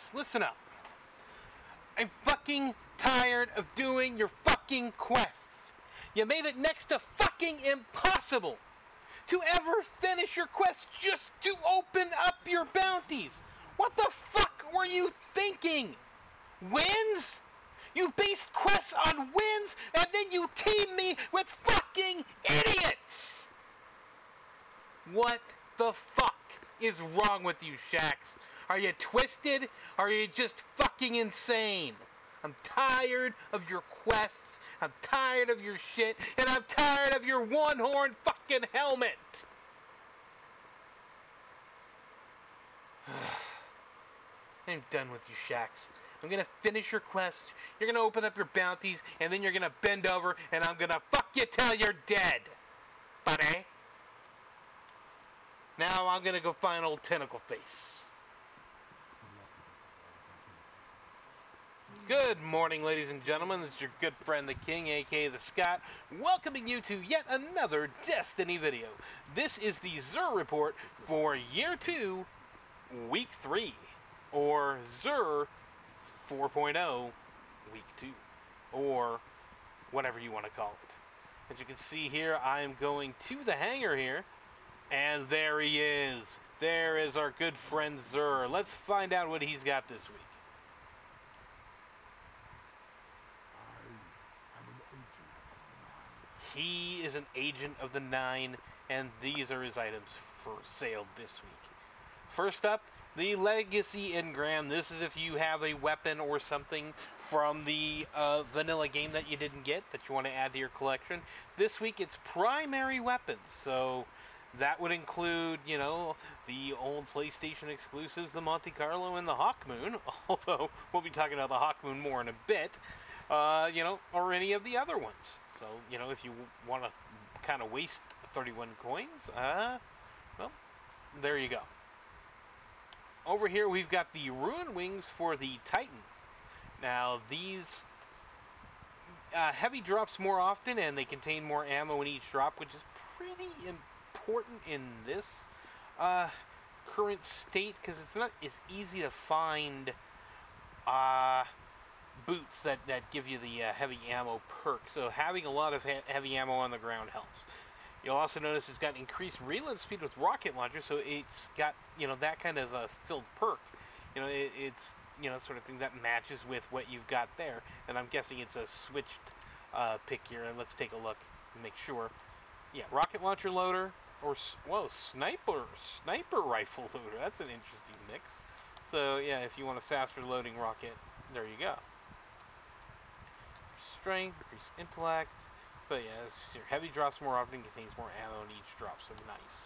Shaxx, listen up. I'm fucking tired of doing your fucking quests. You made it next to fucking impossible to ever finish your quests just to open up your bounties. What the fuck were you thinking? Wins? You based quests on wins, and then you team me with fucking idiots! What the fuck is wrong with you, Shaxx? Are you twisted? Or are you just fucking insane? I'm tired of your quests, I'm tired of your shit, and I'm tired of your one-horn fucking helmet! I'm done with you, Shaxx. I'm gonna finish your quest, you're gonna open up your bounties, and then you're gonna bend over, and I'm gonna fuck you till you're dead! Buddy? Now I'm gonna go find old Tentacle Face. Good morning, ladies and gentlemen. This is your good friend, the King, aka the Scott, welcoming you to yet another Destiny video. This is the Xur report for Year 2, Week 3, or Xur 4.0, Week 2, or whatever you want to call it. As you can see here, I am going to the hangar here, and there he is. There is our good friend Xur. Let's find out what he's got this week. He is an agent of the Nine, and these are his items for sale this week. First up, the Legacy Engram. This is if you have a weapon or something from the vanilla game that you didn't get that you want to add to your collection. This week it's primary weapons, so that would include, you know, the old PlayStation exclusives, the Monte Carlo and the Hawk Moon, although we'll be talking about the Hawk Moon more in a bit, you know, or any of the other ones. So, you know, if you want to kind of waste 31 coins, well, there you go. Over here we've got the Ruin Wings for the Titan. Now, these heavy drops more often, and they contain more ammo in each drop, which is pretty important in this current state, because it's not as easy to find boots that give you the heavy ammo perk, so having a lot of heavy ammo on the ground helps. You'll also notice it's got increased reload speed with rocket launcher, so it's got, you know, that kind of filled perk. You know, it's, you know, sort of thing that matches with what you've got there, and I'm guessing it's a switched pick here, and let's take a look and make sure. Yeah, rocket launcher loader, or, whoa, sniper rifle loader. That's an interesting mix. So, yeah, if you want a faster loading rocket, there you go. Strength, increased intellect, but yeah, it's your heavy drops more often, contains more ammo in each drop, so nice.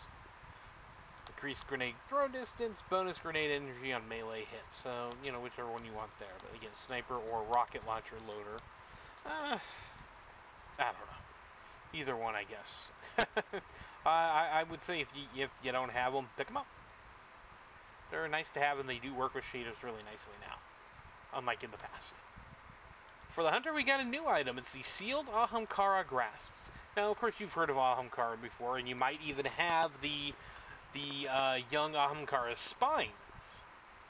Increased grenade throw distance, bonus grenade energy on melee hits, so, you know, whichever one you want there, but again, sniper or rocket launcher loader, I don't know, either one, I guess. I would say if you don't have them, pick them up. They're nice to have, and they do work with shaders really nicely now, unlike in the past. For the Hunter, we got a new item. It's the Sealed Ahamkara Grasps. Now, of course, you've heard of Ahamkara before, and you might even have the young Ahamkara Spine.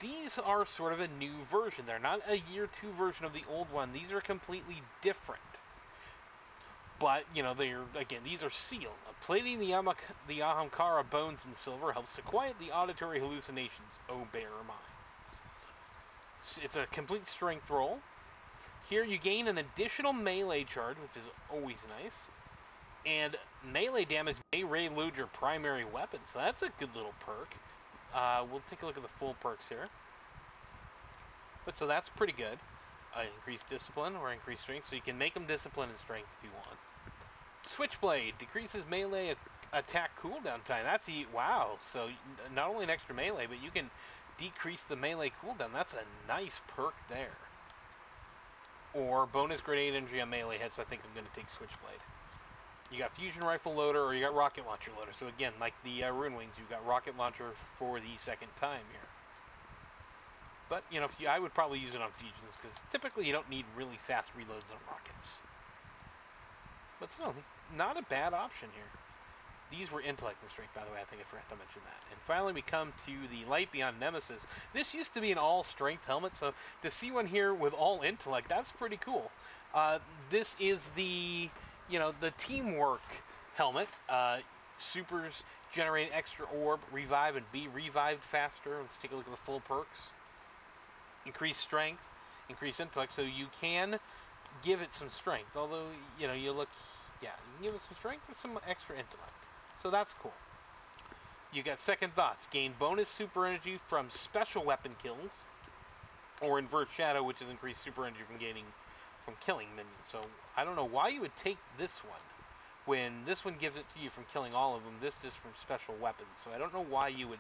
These are sort of a new version. They're not a Year 2 version of the old one. These are completely different. But, you know, these are sealed. Plating the Ahamkara bones in silver helps to quiet the auditory hallucinations. Oh, bear mine. It's a complete strength roll. Here you gain an additional melee charge, which is always nice. And melee damage may reload your primary weapon, so that's a good little perk. We'll take a look at the full perks here. But so that's pretty good. Increased discipline or increased strength, so you can make them discipline and strength if you want. Switchblade decreases melee attack cooldown time. That's wow. So not only an extra melee, but you can decrease the melee cooldown. That's a nice perk there. Or bonus grenade energy on melee hits. I think I'm going to take Switchblade. You got fusion rifle loader, or you got rocket launcher loader. So again, like the Ruin Wings, you've got rocket launcher for the second time here. But, you know, I would probably use it on fusions, because typically you don't need really fast reloads on rockets. But still, not a bad option here. These were intellect and strength, by the way. I think I forgot to mention that. And finally, we come to the Light Beyond Nemesis. This used to be an all-strength helmet, so to see one here with all intellect, that's pretty cool. This is the, the teamwork helmet. Supers generate extra orb, revive, and be revived faster. Let's take a look at the full perks. Increase strength, increase intellect, so you can give it some strength. Although, you can give it some strength and some extra intellect. So that's cool. You got second thoughts. Gain bonus super energy from special weapon kills, or invert shadow, which is increased super energy from killing minions. So I don't know why you would take this one when this one gives it to you from killing all of them. This is from special weapons. So I don't know why you would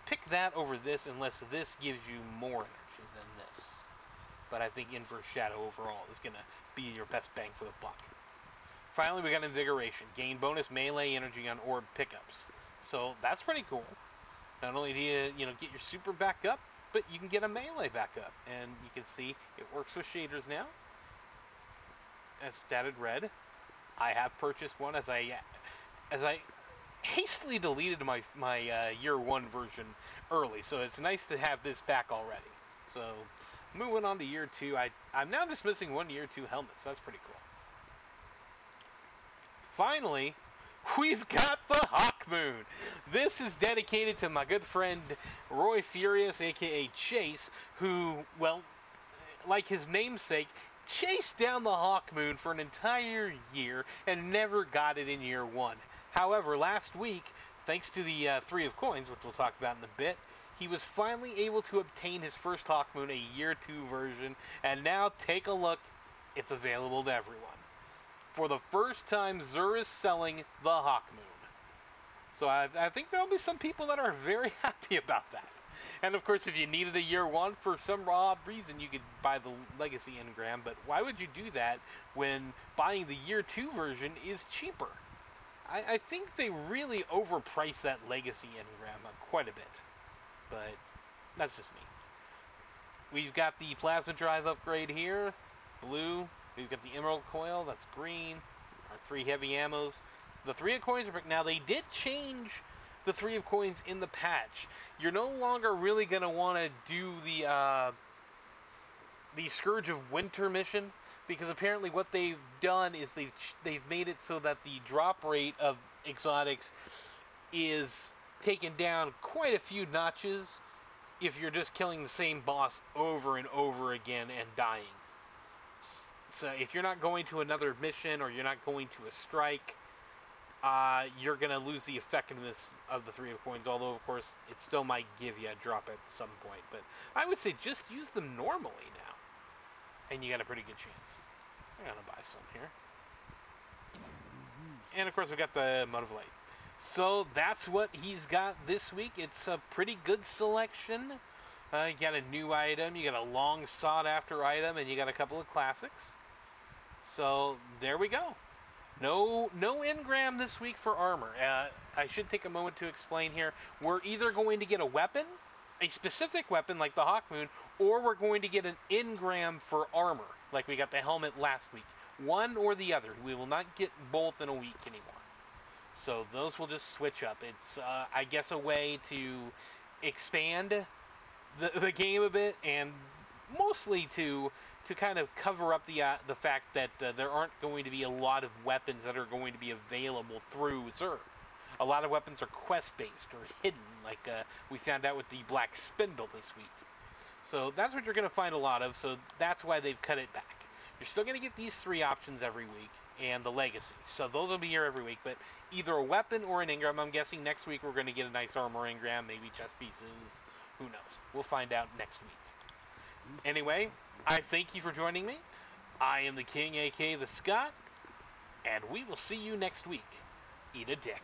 pick that over this unless this gives you more energy than this. But I think invert shadow overall is going to be your best bang for the buck. Finally, we got invigoration. Gain bonus melee energy on orb pickups. So that's pretty cool. Not only do you, get your super back up, but you can get a melee back up. And you can see it works with shaders now. As statted red. I have purchased one as I hastily deleted my year 1 version early. So it's nice to have this back already. So moving on to year 2, I'm now just missing one year 2 helmet. So that's pretty cool. Finally, we've got the Hawk Moon. This is dedicated to my good friend Roy Furious, aka Chase, who, well, like his namesake, chased down the Hawk Moon for an entire year and never got it in year 1. However, last week, thanks to the 3 of coins, which we'll talk about in a bit, he was finally able to obtain his first Hawk Moon, a year 2 version, and now take a look, it's available to everyone. For the first time, Xur is selling the Hawk Moon. So I think there'll be some people that are very happy about that. And of course, if you needed a year 1 for some odd reason, you could buy the Legacy Engram. But why would you do that when buying the year 2 version is cheaper? I think they really overpriced that Legacy Engram quite a bit. But that's just me. We've got the Plasma Drive upgrade here, blue. We've got the Emerald Coil, that's green. Our 3 heavy ammos. The 3 of coins are... Now, they did change the 3 of coins in the patch. You're no longer really going to want to do the Scourge of Winter mission, because apparently what they've done is they've made it so that the drop rate of exotics is taken down quite a few notches if you're just killing the same boss over and over again and dying. So if you're not going to another mission or you're not going to a strike, you're going to lose the effectiveness of the 3 of coins, although, of course, it still might give you a drop at some point. But I would say just use them normally now, and you got a pretty good chance. I'm going to buy some here. And, of course, we got the Motive Light. So that's what he's got this week. It's a pretty good selection. You got a new item, you got a long sought-after item, and you got a couple of classics. So there we go. No engram this week for armor. I should take a moment to explain here. We're either going to get a weapon, a specific weapon like the Hawk Moon, or we're going to get an engram for armor, like we got the helmet last week. One or the other. We will not get both in a week anymore. So those will just switch up. It's, I guess, a way to expand the game a bit, and mostly to kind of cover up the fact that there aren't going to be a lot of weapons that are going to be available through Xur. A lot of weapons are quest-based or hidden, like we found out with the Black Spindle this week. So that's what you're going to find a lot of, so that's why they've cut it back. You're still going to get these 3 options every week, and the Legacy. So those will be here every week, but either a weapon or an engram. I'm guessing next week we're going to get a nice armor engram, maybe chest pieces. Who knows? We'll find out next week. Anyway, I thank you for joining me. I am the King, aka the Scott, and we will see you next week. Eat a dick.